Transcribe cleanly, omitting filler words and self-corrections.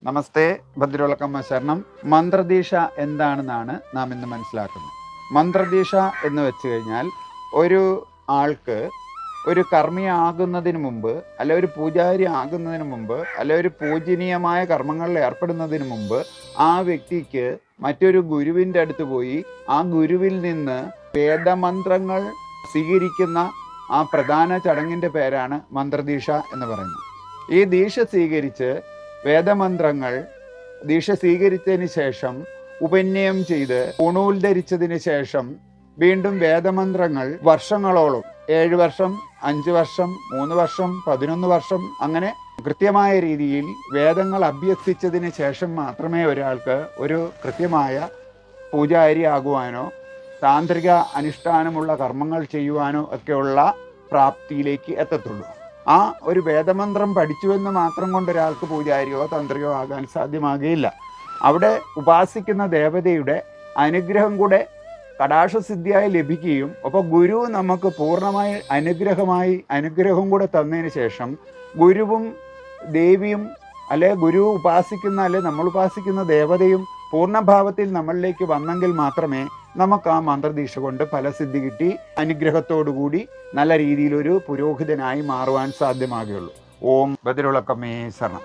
നമസ്തേ, ഭദ്രവളക്കമ്മ ശരണം. മന്ത്രദീക്ഷ എന്താണെന്നാണ് നാം ഇന്ന് മനസ്സിലാക്കുന്നത്. മന്ത്രദീക്ഷ എന്ന് വെച്ച് കഴിഞ്ഞാൽ ഒരു ആൾക്ക് ഒരു കർമ്മിയാകുന്നതിന് മുമ്പ്, അല്ലെ ഒരു പൂജാരി ആകുന്നതിന് മുമ്പ്, അല്ലെ ഒരു പൂജനീയമായ കർമ്മങ്ങളിൽ ഏർപ്പെടുന്നതിന് മുമ്പ് ആ വ്യക്തിക്ക് മറ്റൊരു ഗുരുവിൻ്റെ അടുത്ത് പോയി ആ ഗുരുവിൽ നിന്ന് വേദമന്ത്രങ്ങൾ സ്വീകരിക്കുന്ന ആ പ്രധാന ചടങ്ങിൻ്റെ പേരാണ് മന്ത്രദീക്ഷ എന്ന് പറയുന്നത്. ഈ ദീക്ഷ സ്വീകരിച്ച് വേദമന്ത്രങ്ങൾ ദീക്ഷ സ്വീകരിച്ചതിന് ശേഷം ഉപന്യയം ചെയ്ത് ഉണൂൽ ധരിച്ചതിന് ശേഷം വീണ്ടും വേദമന്ത്രങ്ങൾ വർഷങ്ങളോളം 7 വർഷം, 5 വർഷം, 3 വർഷം, 11 വർഷം അങ്ങനെ കൃത്യമായ രീതിയിൽ വേദങ്ങൾ അഭ്യസിച്ചതിന് ശേഷം മാത്രമേ ഒരാൾക്ക് ഒരു കൃത്യമായ പൂജാരി ആകുവാനോ താന്ത്രിക അനുഷ്ഠാനമുള്ള കർമ്മങ്ങൾ ചെയ്യുവാനോ ഒക്കെയുള്ള പ്രാപ്തിയിലേക്ക് എത്തത്തുള്ളൂ. ആ ഒരു വേദമന്ത്രം പഠിച്ചുവെന്ന് മാത്രം കൊണ്ട് ഒരാൾക്ക് പൂജാരിയോ തന്ത്രിയോ ആകാൻ സാധ്യമാകുകയില്ല. അവിടെ ഉപാസിക്കുന്ന ദേവതയുടെ അനുഗ്രഹം കൂടെ കടാക്ഷസിദ്ധിയായി ലഭിക്കുകയും അപ്പോൾ ഗുരു നമുക്ക് പൂർണ്ണമായി അനുഗ്രഹം കൂടെ തന്നതിന് ശേഷം ഗുരുവും ദേവിയും അല്ലെ ഗുരു ഉപാസിക്കുന്ന അല്ലെ നമ്മൾ ഉപാസിക്കുന്ന ദേവതയും പൂർണ്ണഭാവത്തിൽ നമ്മളിലേക്ക് വന്നെങ്കിൽ മാത്രമേ നമുക്ക് ആ മന്ത്രദീക്ഷ കൊണ്ട് ഫലസിദ്ധി കിട്ടി അനുഗ്രഹത്തോടുകൂടി നല്ല രീതിയിലൊരു പുരോഹിതനായി മാറുവാൻ സാധ്യമാകുകയുള്ളൂ. ഓം ഭദ്രവളക്കമ്മേ ശരണം.